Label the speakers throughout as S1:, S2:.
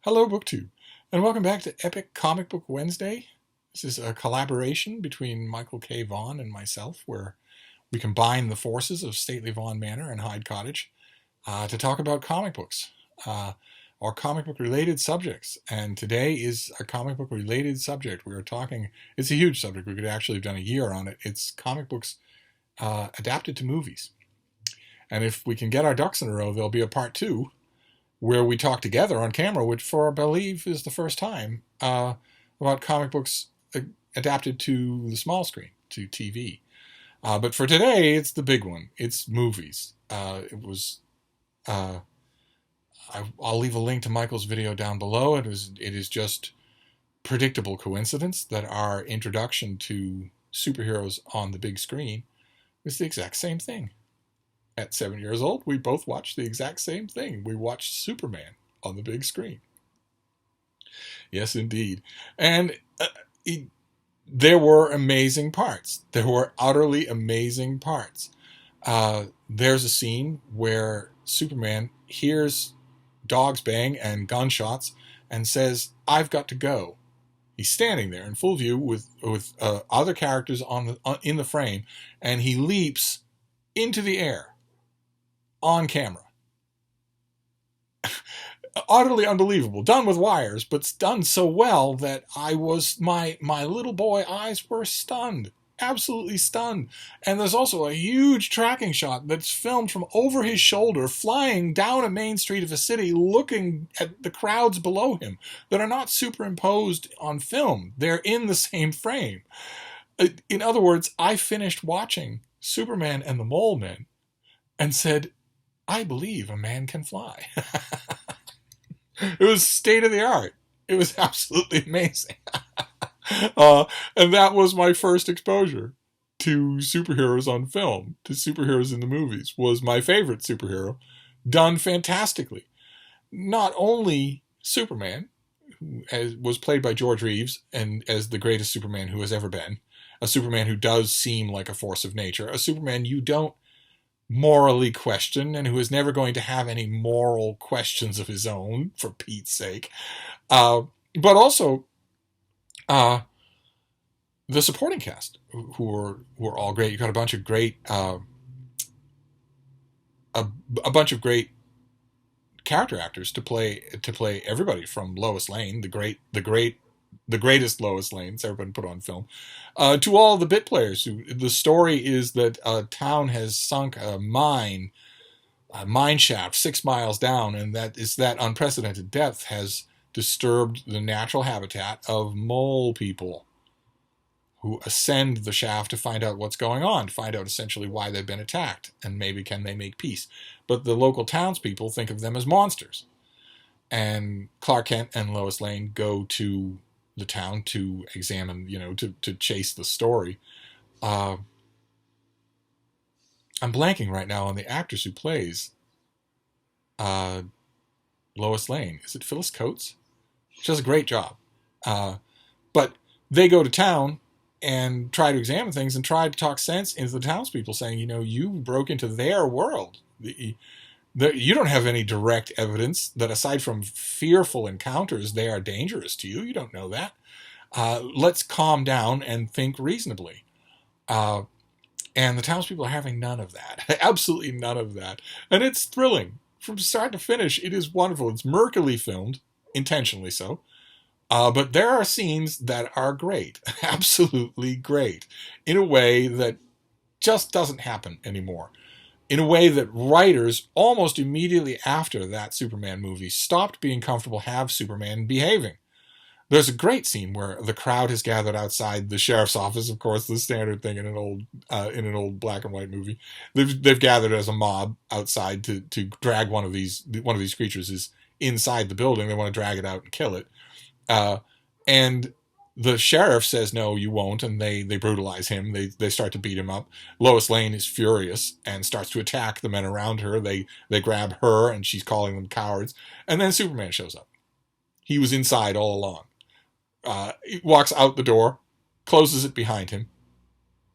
S1: Hello, BookTube, and welcome back to Epic Comic Book Wednesday. This is a collaboration between Michael K. Vaughan and myself, where we combine the forces of stately Vaughan Manor and Hyde Cottage to talk about comic books or comic book related subjects. And today is a comic book related subject. We are talking, it's a huge subject. We could actually have done a year on it. It's comic books adapted to movies. And if we can get our ducks in a row, there'll be a part two where we talk together on camera, which for I believe is the first time, about comic books adapted to the small screen, to TV. But for today, it's the big one. It's movies. I'll leave a link to Michael's video down below. It is just predictable coincidence that our introduction to superheroes on the big screen is the exact same thing. At 7 years old, we both watched the exact same thing. We watched Superman on the big screen. Yes, indeed. And there were amazing parts. There were utterly amazing parts. There's a scene where Superman hears dogs bang and gunshots and says, "I've got to go." He's standing there in full view with other characters in the frame, and he leaps into the air on camera. Utterly unbelievable. Done with wires, but done so well that my little boy eyes were stunned. Absolutely stunned. And there's also a huge tracking shot that's filmed from over his shoulder, flying down a main street of a city, looking at the crowds below him that are not superimposed on film. They're in the same frame. In other words, I finished watching Superman and the Mole Men and said, I believe a man can fly. It was state of the art. It was absolutely amazing. And that was my first exposure to superheroes on film, to superheroes in the movies. Was my favorite superhero, done fantastically. Not only Superman, who was played by George Reeves, and as the greatest Superman who has ever been, a Superman who does seem like a force of nature, a Superman you don't morally question, and who is never going to have any moral questions of his own, for Pete's sake. But also the supporting cast, who are all great. You got a bunch of great a bunch of great character actors to play everybody from Lois Lane, the greatest Lois Lane that's ever been put on film, to all the bit players. The story is that a town has sunk a mine shaft 6 miles down, and that unprecedented depth has disturbed the natural habitat of mole people who ascend the shaft to find out what's going on, to find out essentially why they've been attacked, and maybe can they make peace. But the local townspeople think of them as monsters. And Clark Kent and Lois Lane go to the town to examine, to chase the story. I'm blanking right now on the actress who plays Lois Lane. Is it Phyllis Coates? She does a great job. But they go to town and try to examine things and try to talk sense into the townspeople, saying, you broke into their world. You don't have any direct evidence that aside from fearful encounters, they are dangerous to you. You don't know that. Let's calm down and think reasonably. And the townspeople are having none of that. Absolutely none of that. And it's thrilling. From start to finish, it is wonderful. It's murkily filmed, intentionally so. But there are scenes that are great. Absolutely great. In a way that just doesn't happen anymore. In a way that writers, almost immediately after that Superman movie, stopped being comfortable have Superman behaving. There's a great scene where the crowd has gathered outside the sheriff's office, of course, the standard thing in an old black and white movie. They've gathered as a mob outside to drag one of these creatures is inside the building. They want to drag it out and kill it. And the sheriff says, no, you won't, and they brutalize him. They start to beat him up. Lois Lane is furious and starts to attack the men around her. They grab her, and she's calling them cowards. And then Superman shows up. He was inside all along. He walks out the door, closes it behind him,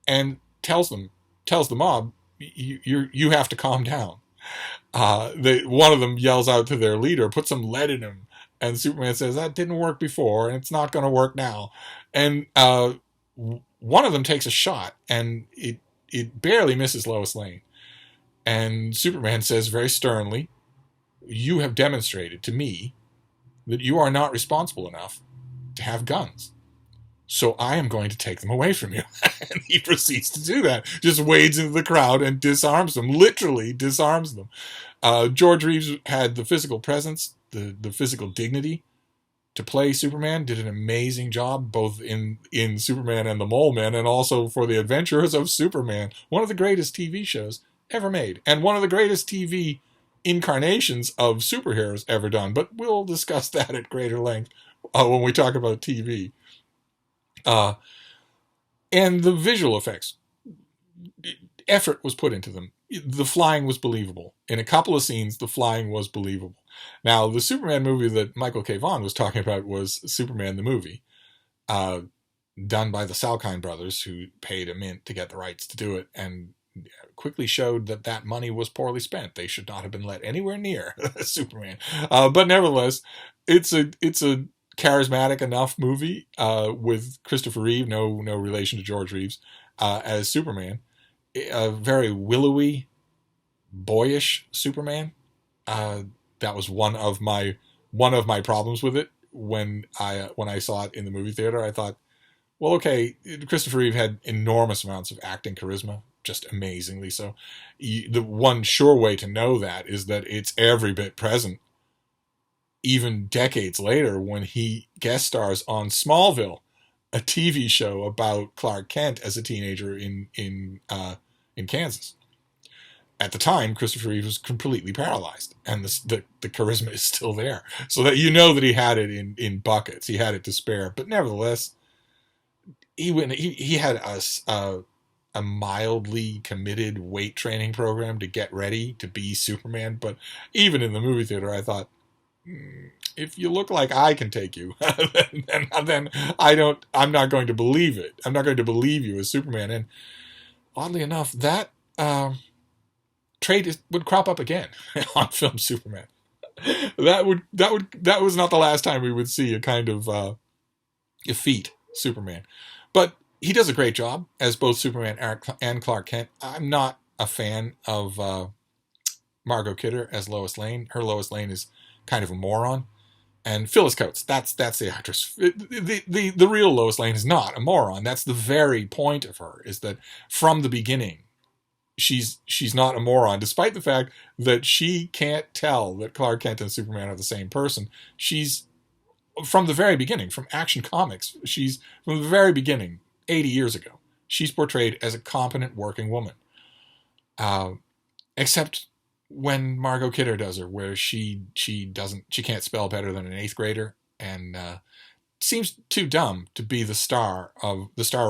S1: and tells the mob, you have to calm down. One of them yells out to their leader, put some lead in him, And Superman says, that didn't work before, and it's not going to work now. And one of them takes a shot, and it barely misses Lois Lane. And Superman says very sternly, you have demonstrated to me that you are not responsible enough to have guns. So I am going to take them away from you. And he proceeds to do that. Just wades into the crowd and disarms them. Literally disarms them. George Reeves had the physical presence, the physical dignity to play Superman. Did an amazing job, both in Superman and the Mole Men, and also for the Adventures of Superman. One of the greatest TV shows ever made. And one of the greatest TV incarnations of superheroes ever done. But we'll discuss that at greater length when we talk about TV. And the visual effects, effort was put into them. The flying was believable. In a couple of scenes, the flying was believable. Now, the Superman movie that Michael K. Vaughan was talking about was Superman the movie, done by the Salkind brothers, who paid a mint to get the rights to do it, and quickly showed that that money was poorly spent. They should not have been let anywhere near Superman. But nevertheless, it's a charismatic enough movie with Christopher Reeve, no relation to George Reeves, as Superman. A very willowy, boyish Superman. That was one of my problems with it when I saw it in the movie theater. I thought, well, okay, Christopher Reeve had enormous amounts of acting charisma, just amazingly so. The one sure way to know that is that it's every bit present even decades later when he guest stars on Smallville, a TV show about Clark Kent as a teenager in Kansas. At the time, Christopher Reeve was completely paralyzed, and the charisma is still there, so that you know that he had it in buckets. He had it to spare, but nevertheless, he had a mildly committed weight training program to get ready to be Superman. But even in the movie theater, I thought, if you look like I can take you, then I'm not going to believe it. I'm not going to believe you as Superman. And oddly enough, that trait would crop up again on film Superman. That was not the last time we would see a kind of effete Superman. But he does a great job as both Superman and Clark Kent. I'm not a fan of Margot Kidder as Lois Lane. Her Lois Lane is kind of a moron. And Phyllis Coates, that's the actress. The real Lois Lane is not a moron. That's the very point of her, is that from the beginning, she's not a moron, despite the fact that she can't tell that Clark Kent and Superman are the same person. She's, from the very beginning, from Action Comics, from the very beginning, 80 years ago, she's portrayed as a competent working woman. Except when Margot Kidder does her, where she can't spell better than an 8th grader, and seems too dumb to be the star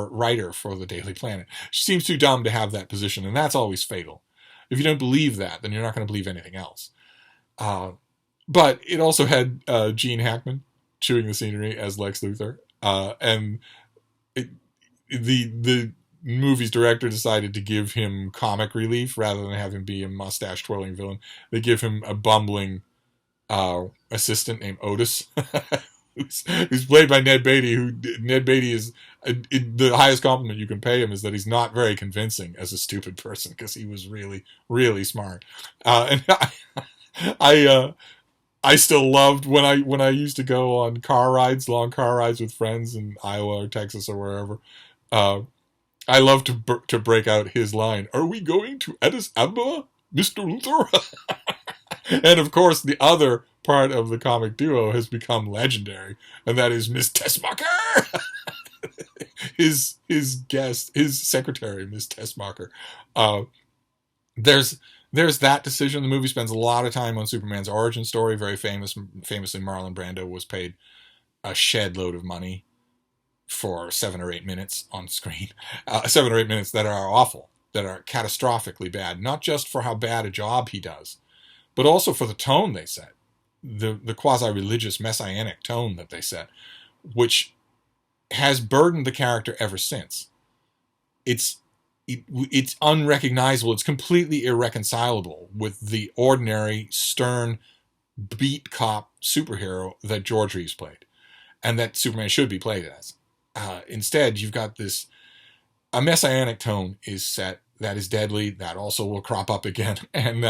S1: writer for the Daily Planet. She seems too dumb to have that position, and that's always fatal. If you don't believe that, then you're not going to believe anything else. But it also had Gene Hackman chewing the scenery as Lex Luthor, and the movie's director decided to give him comic relief rather than have him be a mustache-twirling villain. They give him a bumbling assistant named Otis, who's played by Ned Beatty. Ned Beatty is the highest compliment you can pay him is that he's not very convincing as a stupid person, because he was really, really smart. And I still loved when I used to go on long car rides with friends in Iowa or Texas or wherever. I love to break out his line, "Are we going to Addis Ababa, Mr. Luthor?" And of course, the other part of the comic duo has become legendary, and that is Miss Tessmacher, his secretary, Miss Tessmacher. There's that decision. The movie spends a lot of time on Superman's origin story. Very famously, Marlon Brando was paid a shed load of money for 7 or 8 minutes on screen. 7 or 8 minutes that are awful, that are catastrophically bad, not just for how bad a job he does, but also for the tone they set, the quasi-religious messianic tone that they set, which has burdened the character ever since. It's unrecognizable. It's completely irreconcilable with the ordinary, stern, beat cop superhero that George Reeves played, and that Superman should be played as. Instead, you've got a messianic tone is set that is deadly. That also will crop up again. And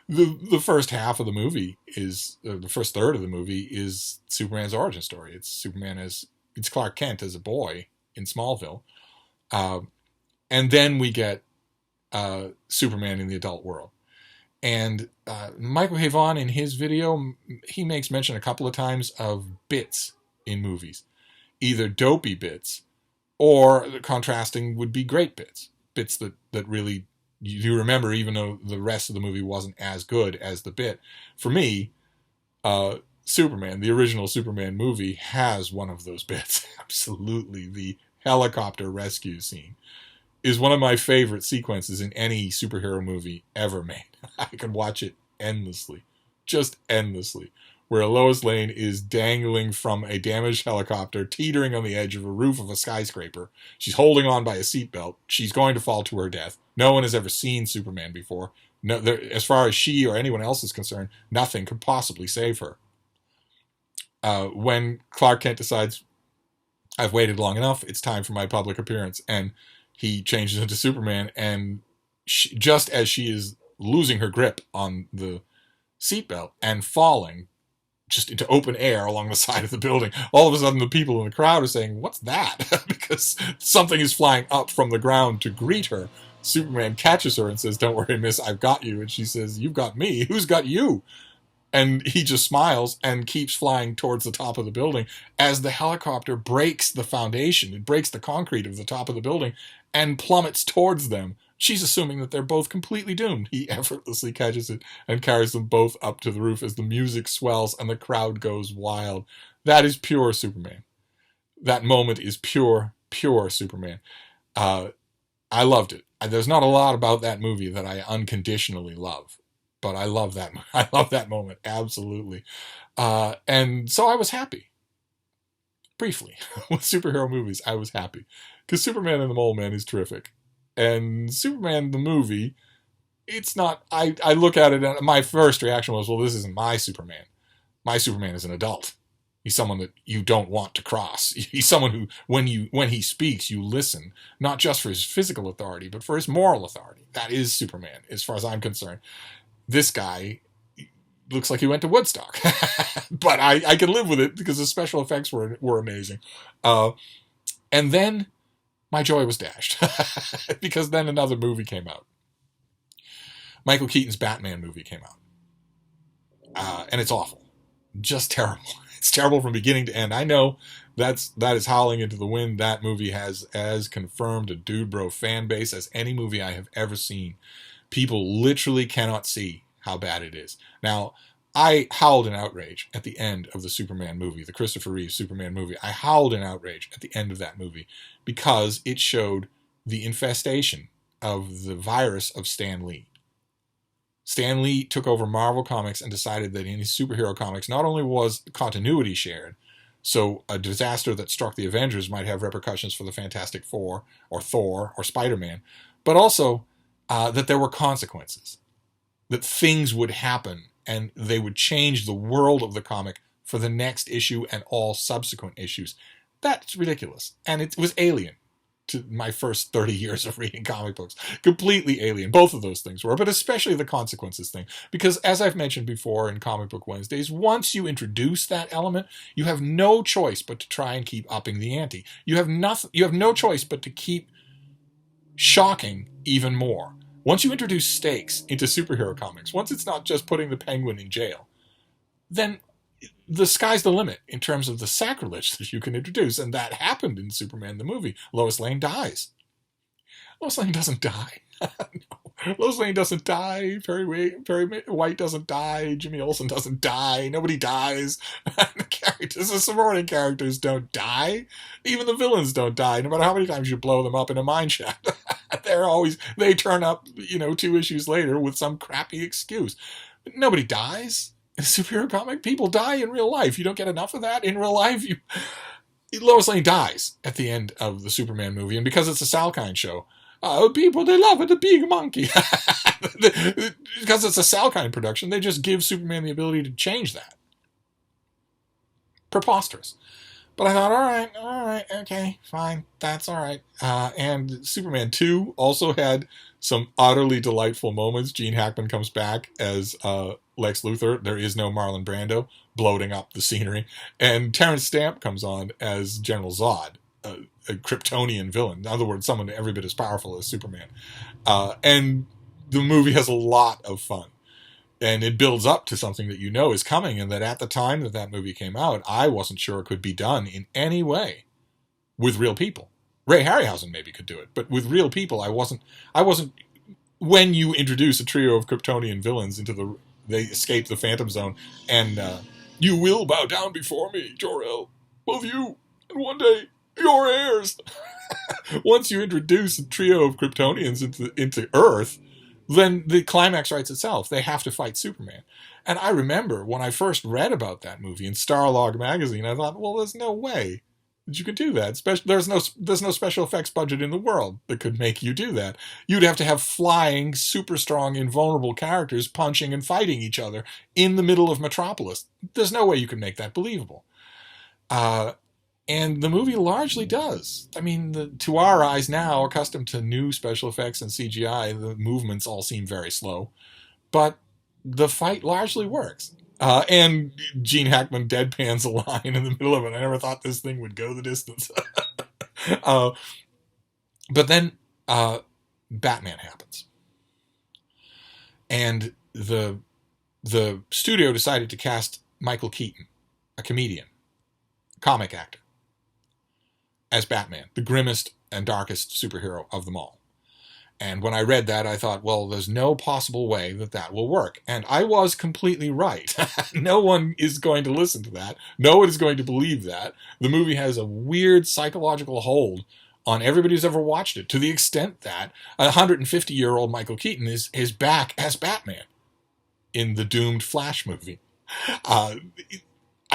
S1: the first half of the movie is the first third of the movie is Superman's origin story. It's Clark Kent as a boy in Smallville, and then we get Superman in the adult world. And Michael Havon in his video, he makes mention a couple of times of bits in movies, either dopey bits, or the contrasting would be great bits that really you remember, even though the rest of the movie wasn't as good as the bit. For me, Superman, the original Superman movie, has one of those bits. Absolutely, the helicopter rescue scene is one of my favorite sequences in any superhero movie ever made. I can watch it endlessly, just endlessly, where Lois Lane is dangling from a damaged helicopter, teetering on the edge of a roof of a skyscraper. She's holding on by a seatbelt. She's going to fall to her death. No one has ever seen Superman before. No, as far as she or anyone else is concerned, nothing could possibly save her. When Clark Kent decides, I've waited long enough, it's time for my public appearance, and he changes into Superman, and just as she is losing her grip on the seatbelt and falling just into open air along the side of the building, all of a sudden the people in the crowd are saying, "What's that?" Because something is flying up from the ground to greet her. Superman catches her and says, "Don't worry, miss, I've got you." And she says, "You've got me. Who's got you?" And he just smiles and keeps flying towards the top of the building as the helicopter breaks the foundation. It breaks the concrete of the top of the building and plummets towards them. She's assuming that they're both completely doomed. He effortlessly catches it and carries them both up to the roof as the music swells and the crowd goes wild. That is pure Superman. That moment is pure Superman. I loved it. There's not a lot about that movie that I unconditionally love, but I love that. I love that moment, absolutely. And so I was happy. Briefly, with superhero movies, I was happy. Because Superman and the Mole Man is terrific. And Superman, the movie, it's not... I look at it and my first reaction was, well, this isn't my Superman. My Superman is an adult. He's someone that you don't want to cross. He's someone who, when he speaks, you listen. Not just for his physical authority, but for his moral authority. That is Superman, as far as I'm concerned. This guy looks like he went to Woodstock. But I can live with it because the special effects were amazing. And then my joy was dashed. Because then another movie came out. Michael Keaton's Batman movie came out. And it's awful. Just terrible. It's terrible from beginning to end. I know that is howling into the wind. That movie has as confirmed a dude bro fan base as any movie I have ever seen. People literally cannot see how bad it is. Now, I howled in outrage at the end of the Superman movie, the Christopher Reeve Superman movie. I howled in outrage at the end of that movie because it showed the infestation of the virus of Stan Lee. Stan Lee took over Marvel Comics and decided that in his superhero comics, not only was continuity shared, so a disaster that struck the Avengers might have repercussions for the Fantastic Four or Thor or Spider-Man, but also that there were consequences, that things would happen and they would change the world of the comic for the next issue and all subsequent issues. That's ridiculous. And it was alien to my first 30 years of reading comic books. Completely alien. Both of those things were, but especially the consequences thing. Because as I've mentioned before in Comic Book Wednesdays, once you introduce that element, you have no choice but to try and keep upping the ante. You have no choice but to keep shocking even more. Once you introduce stakes into superhero comics, once it's not just putting the Penguin in jail, then the sky's the limit in terms of the sacrilege that you can introduce. And that happened in Superman the movie. Lois Lane dies. Lois Lane doesn't die. No. Lois Lane doesn't die. Perry White doesn't die. Jimmy Olsen doesn't die. Nobody dies. The supporting characters don't die. Even the villains don't die, no matter how many times you blow them up in a mine shaft. They turn up, 2 issues later with some crappy excuse. But nobody dies. In a superhero comic, people die in real life. You don't get enough of that in real life. Lois Lane dies at the end of the Superman movie, and because it's a Salkind show, People, they love it, the big monkey. Because it's a Salkind production, they just give Superman the ability to change that. Preposterous. But I thought, all right, okay, fine, that's all right. And Superman 2 also had some utterly delightful moments. Gene Hackman comes back as Lex Luthor. There is no Marlon Brando, bloating up the scenery. And Terrence Stamp comes on as General Zod, a Kryptonian villain. In other words, someone every bit as powerful as Superman. And the movie has a lot of fun. And it builds up to something that you know is coming, and that at the time that that movie came out, I wasn't sure it could be done in any way with real people. Ray Harryhausen maybe could do it, but with real people, I wasn't. When you introduce a trio of Kryptonian villains they escape the Phantom Zone, and you will bow down before me, Jor-El, both you, and one day your heirs. Once you introduce a trio of Kryptonians into Earth, then the climax writes itself. They have to fight Superman. And I remember when I first read about that movie in Starlog magazine, I thought, well, there's no way that you could do that. There's no special effects budget in the world that could make you do that. You'd have to have flying, super strong, invulnerable characters punching and fighting each other in the middle of Metropolis. There's no way you could make that believable. And the movie largely does. I mean, to our eyes now, accustomed to new special effects and CGI, the movements all seem very slow. But the fight largely works. And Gene Hackman deadpans a line in the middle of it. I never thought this thing would go the distance. But then Batman happens. And the studio decided to cast Michael Keaton, a comedian, comic actor, as Batman, the grimmest and darkest superhero of them all. And when I read that, I thought, well, there's no possible way that will work. And I was completely right. No one is going to listen to that. No one is going to believe that. The movie has a weird psychological hold on everybody who's ever watched it, to the extent that a 150-year-old Michael Keaton is back as Batman in the doomed Flash movie. I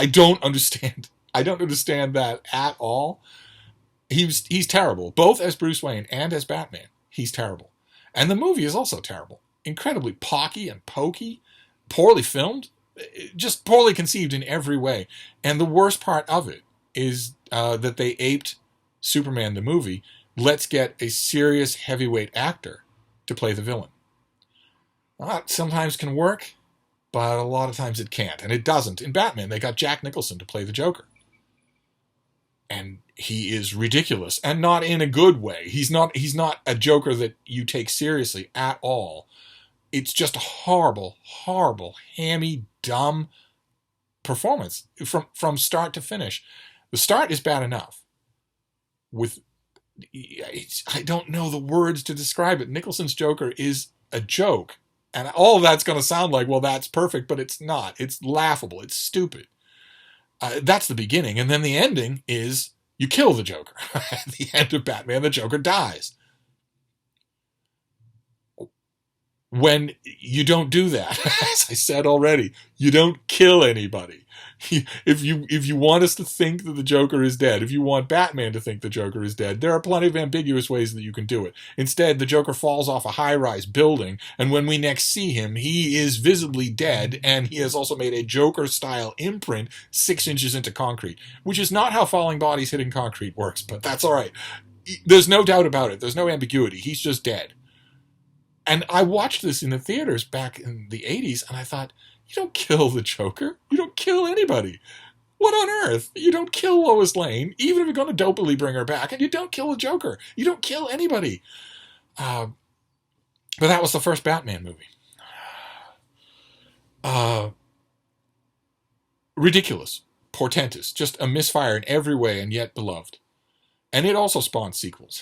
S1: don't understand. I don't understand that at all. He's terrible, both as Bruce Wayne and as Batman. He's terrible. And the movie is also terrible. Incredibly pocky and pokey, poorly filmed, just poorly conceived in every way. And the worst part of it is that they aped Superman the movie. Let's get a serious heavyweight actor to play the villain. That sometimes can work, but a lot of times it can't. And it doesn't. In Batman, they got Jack Nicholson to play the Joker. And he is ridiculous, and not in a good way. He's not a Joker that you take seriously at all. It's just a horrible, horrible, hammy, dumb performance from start to finish. The start is bad enough. I don't know the words to describe it. Nicholson's Joker is a joke, and all of that's going to sound like, well, that's perfect, but it's not. It's laughable. It's stupid. That's the beginning. And then the ending is you kill the Joker. At the end of Batman, the Joker dies. When you don't do that, as I said already, you don't kill anybody. If you want us to think that the Joker is dead, if you want Batman to think the Joker is dead, there are plenty of ambiguous ways that you can do it. Instead, the Joker falls off a high-rise building, and when we next see him, he is visibly dead, and he has also made a Joker-style imprint 6 inches into concrete, which is not how falling bodies hitting concrete works, but that's all right. There's no doubt about it. There's no ambiguity. He's just dead. And I watched this in the theaters back in the 80s, and I thought, you don't kill the Joker. You don't kill anybody. What on earth? You don't kill Lois Lane, even if you're going to dopily bring her back, and you don't kill the Joker. You don't kill anybody. But that was the first Batman movie. Ridiculous. Portentous. Just a misfire in every way, and yet beloved. And it also spawned sequels.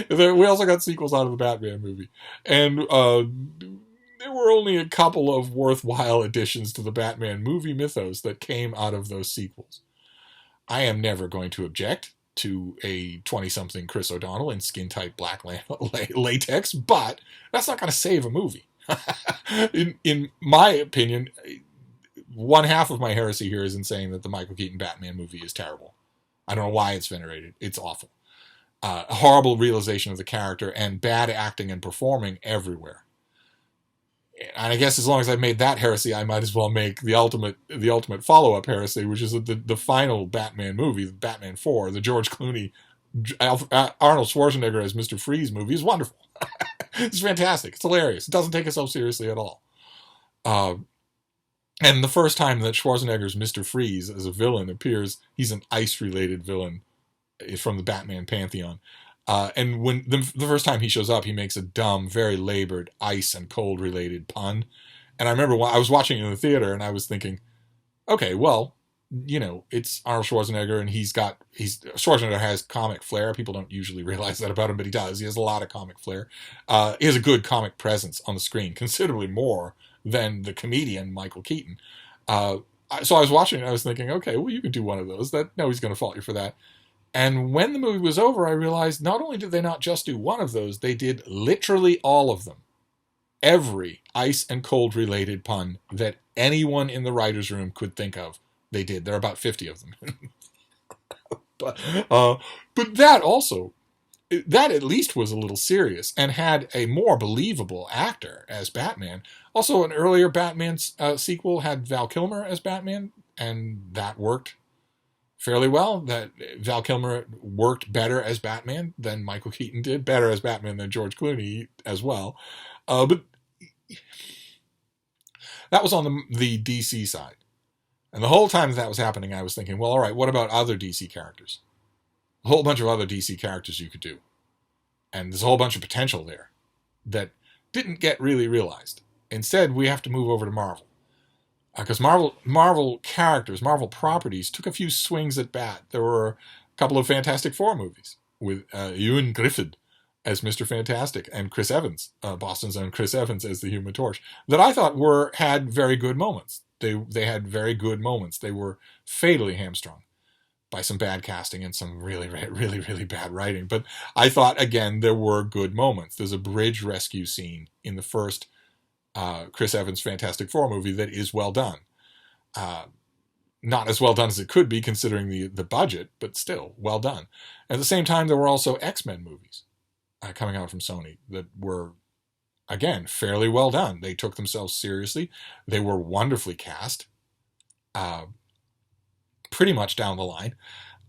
S1: We also got sequels out of the Batman movie. And there were only a couple of worthwhile additions to the Batman movie mythos that came out of those sequels. I am never going to object to a 20-something Chris O'Donnell in skin-tight black latex, but that's not going to save a movie. In my opinion, one half of my heresy here is in saying that the Michael Keaton Batman movie is terrible. I don't know why it's venerated. It's awful. A horrible realization of the character, and bad acting and performing everywhere. And I guess as long as I've made that heresy, I might as well make the ultimate follow-up heresy, which is the final Batman movie, Batman 4, the George Clooney, Arnold Schwarzenegger as Mr. Freeze movie is wonderful. It's fantastic. It's hilarious. It doesn't take itself seriously at all. And the first time that Schwarzenegger's Mr. Freeze as a villain appears, he's an ice-related villain from the Batman pantheon. And when the first time he shows up, he makes a dumb, very labored ice and cold related pun. And I remember I was watching it in the theater, and I was thinking, okay, well, it's Arnold Schwarzenegger, and Schwarzenegger has comic flair. People don't usually realize that about him, but he does. He has a lot of comic flair. He has a good comic presence on the screen, considerably more than the comedian Michael Keaton. So I was watching it, and I was thinking, okay, well, you can do one of those. Nobody's going to fault you for that. And when the movie was over, I realized not only did they not just do one of those, they did literally all of them. Every ice and cold related pun that anyone in the writer's room could think of, they did. There are about 50 of them. but that at least was a little serious and had a more believable actor as Batman. Also, an earlier Batman sequel had Val Kilmer as Batman, and that worked fairly well. That Val Kilmer worked better as Batman than Michael Keaton did, better as Batman than George Clooney as well. But that was on the DC side. And the whole time that was happening, I was thinking, well, all right, what about other DC characters? A whole bunch of other DC characters you could do. And there's a whole bunch of potential there that didn't get really realized. Instead, we have to move over to Marvel. Because Marvel characters, Marvel properties took a few swings at bat. There were a couple of Fantastic Four movies with Ewan Griffith as Mr. Fantastic and Chris Evans, Boston's own Chris Evans as the Human Torch, that I thought had very good moments. They had very good moments. They were fatally hamstrung by some bad casting and some really, really, really bad writing. But I thought, again, there were good moments. There's a bridge rescue scene in the first Chris Evans Fantastic Four movie that is well done. Not as well done as it could be considering the budget, but still well done. At the same time, there were also X-Men movies coming out from Sony that were, again, fairly well done. They took themselves seriously. They were wonderfully cast, pretty much down the line.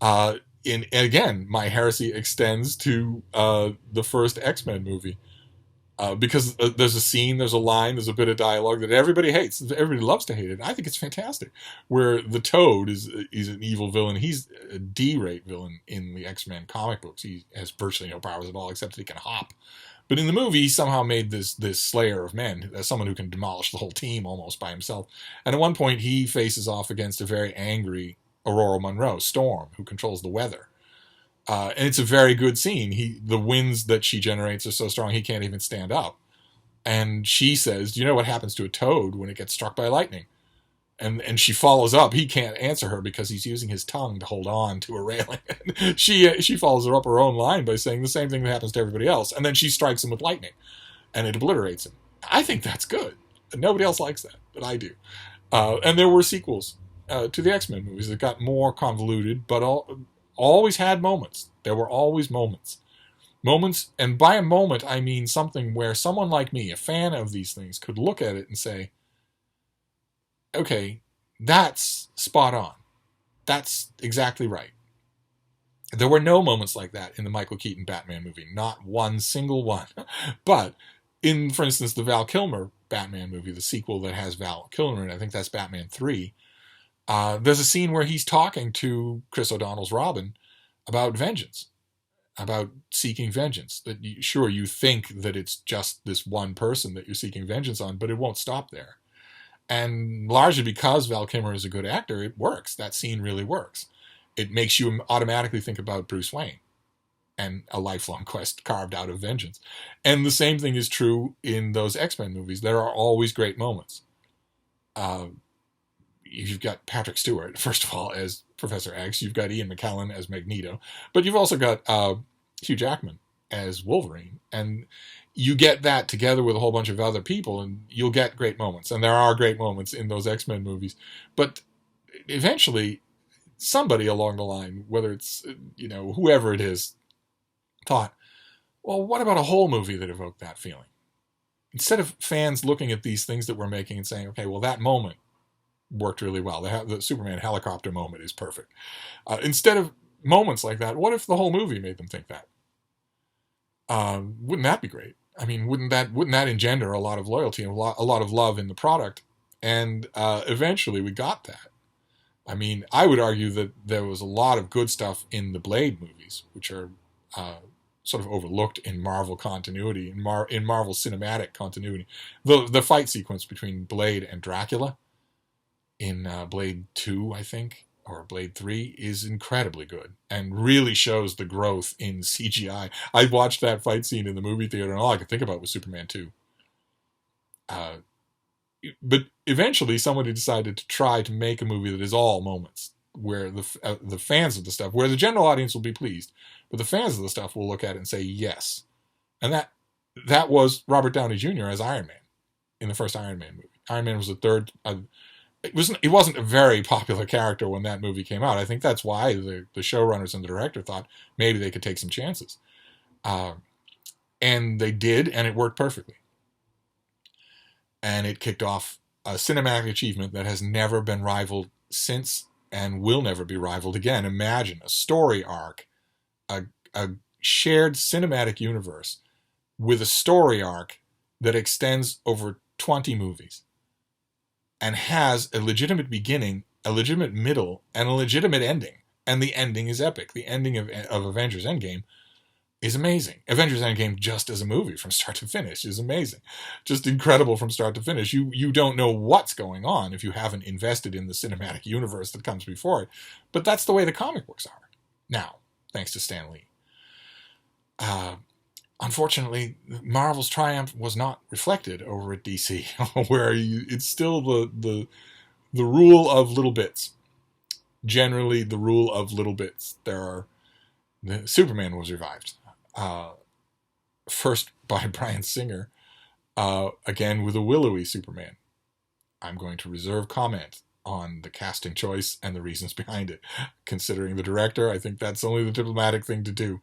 S1: And again, my heresy extends to the first X-Men movie. Because there's a scene, there's a line, there's a bit of dialogue that everybody hates. Everybody loves to hate it. I think it's fantastic. Where the Toad is an evil villain. He's a D-rate villain in the X-Men comic books. He has virtually no powers at all except that he can hop. But in the movie, he somehow made this slayer of men, someone who can demolish the whole team almost by himself. And at one point, he faces off against a very angry Aurora Monroe, Storm, who controls the weather. And it's a very good scene. The winds that she generates are so strong he can't even stand up. And she says, "Do you know what happens to a toad when it gets struck by lightning?" And she follows up. He can't answer her because he's using his tongue to hold on to a railing. she follows her up her own line by saying the same thing that happens to everybody else. And then she strikes him with lightning, and it obliterates him. I think that's good. Nobody else likes that, but I do. And there were sequels to the X-Men movies that got more convoluted, but always had moments. There were always moments. Moments, and by a moment, I mean something where someone like me, a fan of these things, could look at it and say, okay, that's spot on. That's exactly right. There were no moments like that in the Michael Keaton Batman movie. Not one single one. But in, for instance, the Val Kilmer Batman movie, the sequel that has Val Kilmer in it, I think that's Batman 3, there's a scene where he's talking to Chris O'Donnell's Robin about vengeance, about seeking vengeance. That you think that it's just this one person that you're seeking vengeance on, but it won't stop there. And largely because Val Kilmer is a good actor, it works. That scene really works. It makes you automatically think about Bruce Wayne and a lifelong quest carved out of vengeance. And the same thing is true in those X-Men movies. There are always great moments. You've got Patrick Stewart, first of all, as Professor X. You've got Ian McKellen as Magneto. But you've also got Hugh Jackman as Wolverine. And you get that together with a whole bunch of other people, and you'll get great moments. And there are great moments in those X-Men movies. But eventually, somebody along the line, whether it's, whoever it is, thought, well, what about a whole movie that evoked that feeling? Instead of fans looking at these things that we're making and saying, okay, well, that moment worked really well. The Superman helicopter moment is perfect. Instead of moments like that, what if the whole movie made them think that? Wouldn't that be great? I mean, wouldn't that engender a lot of loyalty and a lot of love in the product? And eventually we got that. I mean, I would argue that there was a lot of good stuff in the Blade movies, which are sort of overlooked in Marvel continuity, in Marvel cinematic continuity. The fight sequence between Blade and Dracula in Blade 2, I think, or Blade 3, is incredibly good and really shows the growth in CGI. I watched that fight scene in the movie theater, and all I could think about was Superman 2. But eventually, somebody decided to try to make a movie that is all moments, where the fans of the stuff, where the general audience will be pleased, but the fans of the stuff will look at it and say yes. And that was Robert Downey Jr. as Iron Man in the first Iron Man movie. Iron Man was the third. It wasn't a very popular character when that movie came out. I think that's why the showrunners and the director thought maybe they could take some chances, and they did, and it worked perfectly. And it kicked off a cinematic achievement that has never been rivaled since and will never be rivaled again. Imagine a story arc, a shared cinematic universe with a story arc that extends over 20 movies and has a legitimate beginning, a legitimate middle, and a legitimate ending. And the ending is epic. The ending of Avengers Endgame is amazing. Avengers Endgame, just as a movie from start to finish, is amazing. Just incredible from start to finish. You don't know what's going on if you haven't invested in the cinematic universe that comes before it. But that's the way the comic books are now, thanks to Stan Lee. Unfortunately, Marvel's triumph was not reflected over at DC, where it's still the rule of little bits. Generally, the rule of little bits. Superman was revived. First by Bryan Singer, again with a willowy Superman. I'm going to reserve comment on the casting choice and the reasons behind it. Considering the director, I think that's only the diplomatic thing to do.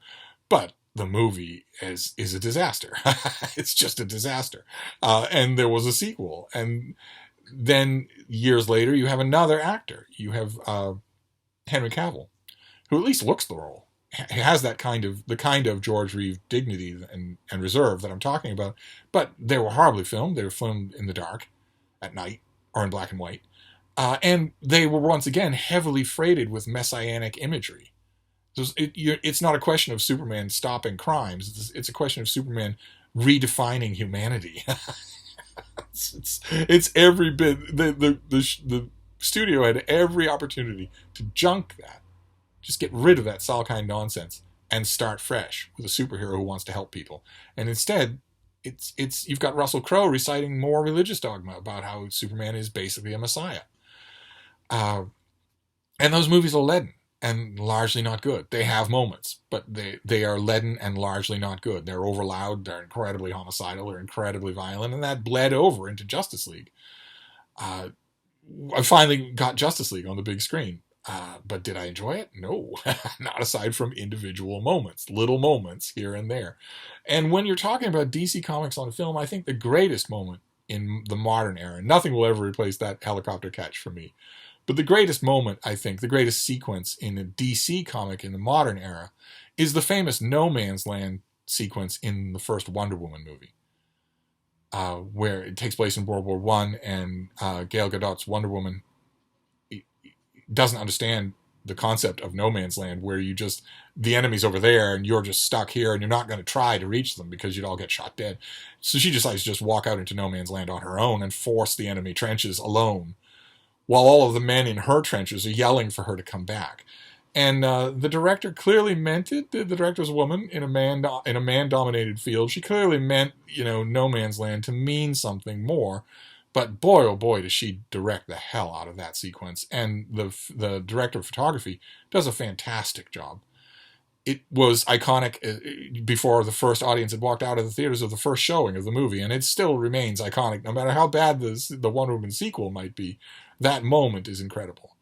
S1: But the movie is a disaster. It's just a disaster. And there was a sequel. And then years later, you have another actor. You have Henry Cavill, who at least looks the role. He has the kind of George Reeve dignity and reserve that I'm talking about. But they were horribly filmed. They were filmed in the dark, at night, or in black and white. And they were once again heavily freighted with messianic imagery. It's not a question of Superman stopping crimes. It's a question of Superman redefining humanity. It's every bit. The studio had every opportunity to junk that. Just get rid of that Salkind nonsense and start fresh with a superhero who wants to help people. And instead, you've got Russell Crowe reciting more religious dogma about how Superman is basically a messiah. And those movies are leaden and largely not good. They have moments, but they are leaden and largely not good. They're overloud, they're incredibly homicidal, they're incredibly violent, and that bled over into Justice League. I finally got Justice League on the big screen. But did I enjoy it? No, not aside from individual moments, little moments here and there. And when you're talking about DC Comics on film, I think the greatest moment in the modern era, nothing will ever replace that helicopter catch for me, but the greatest moment, I think, the greatest sequence in a DC comic in the modern era is the famous No Man's Land sequence in the first Wonder Woman movie, where it takes place in World War I, and Gal Gadot's Wonder Woman doesn't understand the concept of no man's land, where the enemy's over there and you're just stuck here and you're not going to try to reach them because you'd all get shot dead. So she decides to just walk out into no man's land on her own and force the enemy trenches alone, while all of the men in her trenches are yelling for her to come back. And the director clearly meant it. The director's a woman in a man-dominated field. She clearly meant, no man's land to mean something more. But boy, oh boy, does she direct the hell out of that sequence. And the director of photography does a fantastic job. It was iconic before the first audience had walked out of the theaters of the first showing of the movie, and it still remains iconic. No matter how bad the Wonder Woman sequel might be, that moment is incredible.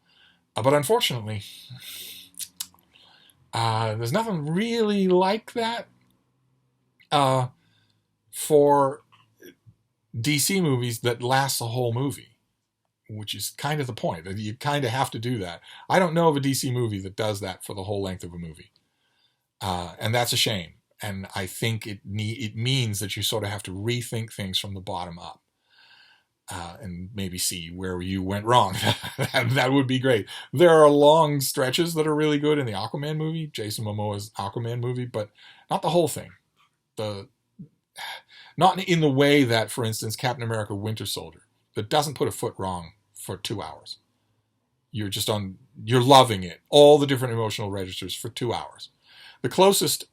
S1: But unfortunately, there's nothing really like that for DC movies that last the whole movie, which is kind of the point. That you kind of have to do that. I don't know of a DC movie that does that for the whole length of a movie, and that's a shame. And I think it means that you sort of have to rethink things from the bottom up, and maybe see where you went wrong. That would be great. There are long stretches that are really good in the Aquaman movie, Jason Momoa's Aquaman movie, but not the whole thing. Not in the way that, for instance, Captain America Winter Soldier, that doesn't put a foot wrong for 2 hours. You're loving it. All the different emotional registers for 2 hours. The closest,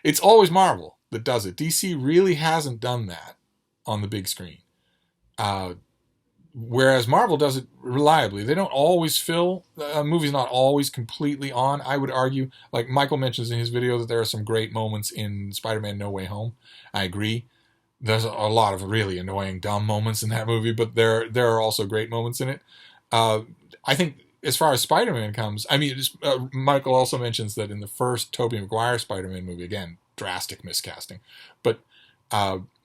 S1: it's always Marvel that does it. DC really hasn't done that on the big screen. Whereas Marvel does it reliably. They don't always fill. A movie's not always completely on, I would argue. Like Michael mentions in his video that there are some great moments in Spider-Man No Way Home. I agree. There's a lot of really annoying, dumb moments in that movie, but there are also great moments in it. I think as far as Spider-Man comes, I mean, Michael also mentions that in the first Tobey Maguire Spider-Man movie, again, drastic miscasting, but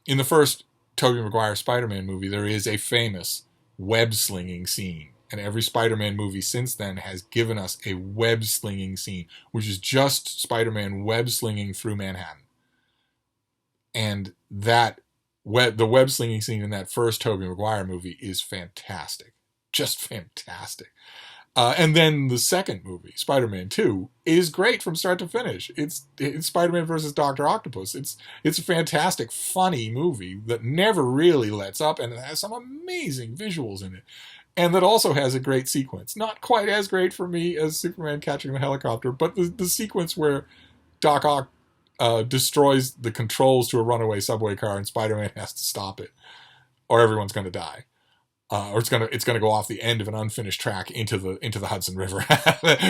S1: in the first Tobey Maguire Spider-Man movie, there is a famous web-slinging scene. And every Spider-Man movie since then has given us a web-slinging scene, which is just Spider-Man web-slinging through Manhattan. And the web-slinging scene in that first Tobey Maguire movie is fantastic. Just fantastic. And then the second movie, Spider-Man 2, is great from start to finish. It's Spider-Man versus Dr. Octopus. It's a fantastic, funny movie that never really lets up, and it has some amazing visuals in it. And that also has a great sequence. Not quite as great for me as Superman catching the helicopter, but the sequence where Doc Ock destroys the controls to a runaway subway car and Spider-Man has to stop it, or everyone's going to die. Or it's gonna go off the end of an unfinished track into the Hudson River.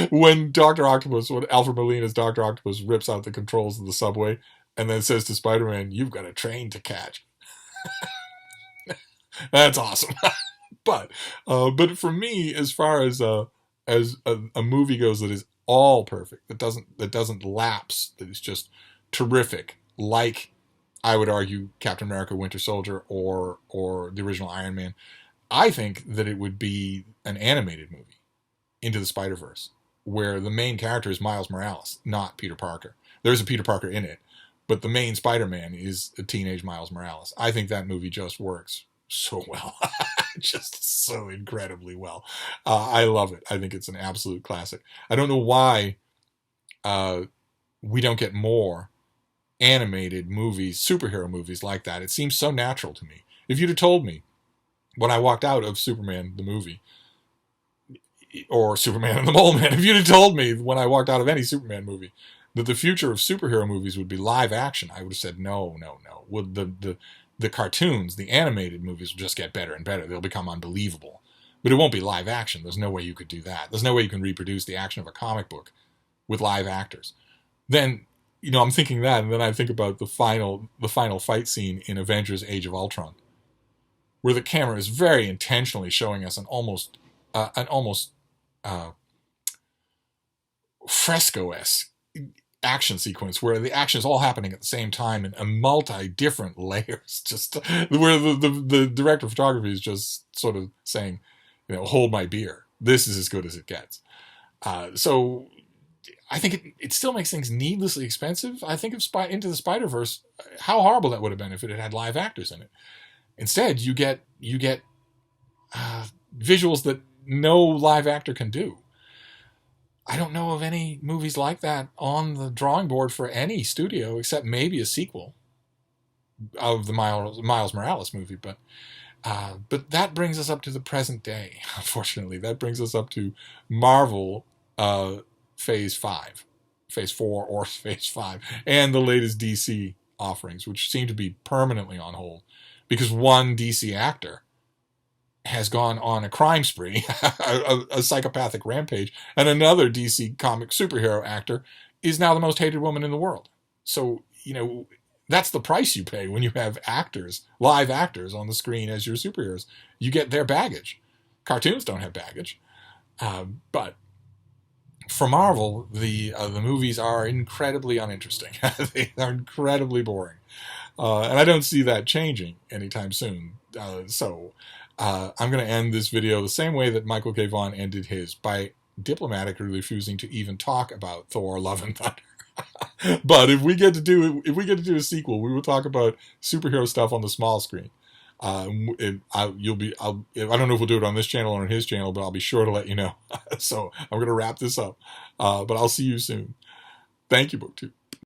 S1: When Alfred Molina's Dr. Octopus rips out the controls of the subway and then says to Spider-Man, "You've got a train to catch." That's awesome. But for me, as far as a movie goes that is all perfect, that doesn't lapse, that is just terrific, like I would argue Captain America Winter Soldier or the original Iron Man, I think that it would be an animated movie, Into the Spider-Verse, where the main character is Miles Morales, not Peter Parker. There's a Peter Parker in it, but the main Spider-Man is a teenage Miles Morales. I think that movie just works so well. Just so incredibly well. I love it. I think it's an absolute classic. I don't know why we don't get more animated movies, superhero movies like that. It seems so natural to me. If you'd have told me when I walked out of Superman the movie, or Superman and the Mole Man, if you'd have told me when I walked out of any Superman movie that the future of superhero movies would be live action, I would have said no. Well, the cartoons, the animated movies will just get better and better. They'll become unbelievable. But it won't be live action. There's no way you could do that. There's no way you can reproduce the action of a comic book with live actors. Then, I'm thinking that, and then I think about the final fight scene in Avengers Age of Ultron, where the camera is very intentionally showing us an almost fresco-esque action sequence where the action is all happening at the same time in a multi-different layers, just where the director of photography is just sort of saying, hold my beer. This is as good as it gets. So I think it still makes things needlessly expensive. I think of Into the Spider-Verse, how horrible that would have been if it had live actors in it. Instead, you get visuals that no live actor can do. I don't know of any movies like that on the drawing board for any studio, except maybe a sequel of the Miles Morales movie. But that brings us up to the present day, unfortunately. That brings us up to Marvel Phase 5, Phase 4 or Phase 5, and the latest DC offerings, which seem to be permanently on hold because one DC actor has gone on a crime spree, a psychopathic rampage, and another DC comic superhero actor is now the most hated woman in the world. So, that's the price you pay when you have live actors on the screen as your superheroes. You get their baggage. Cartoons don't have baggage. But for Marvel, the movies are incredibly uninteresting. They are incredibly boring, and I don't see that changing anytime soon. I'm going to end this video the same way that Michael K. Vaughan ended his, by diplomatically refusing to even talk about Thor: Love and Thunder. But if we get to do a sequel, we will talk about superhero stuff on the small screen. I don't know if we'll do it on this channel or on his channel, but I'll be sure to let you know. So I'm going to wrap this up. But I'll see you soon. Thank you, BookTube.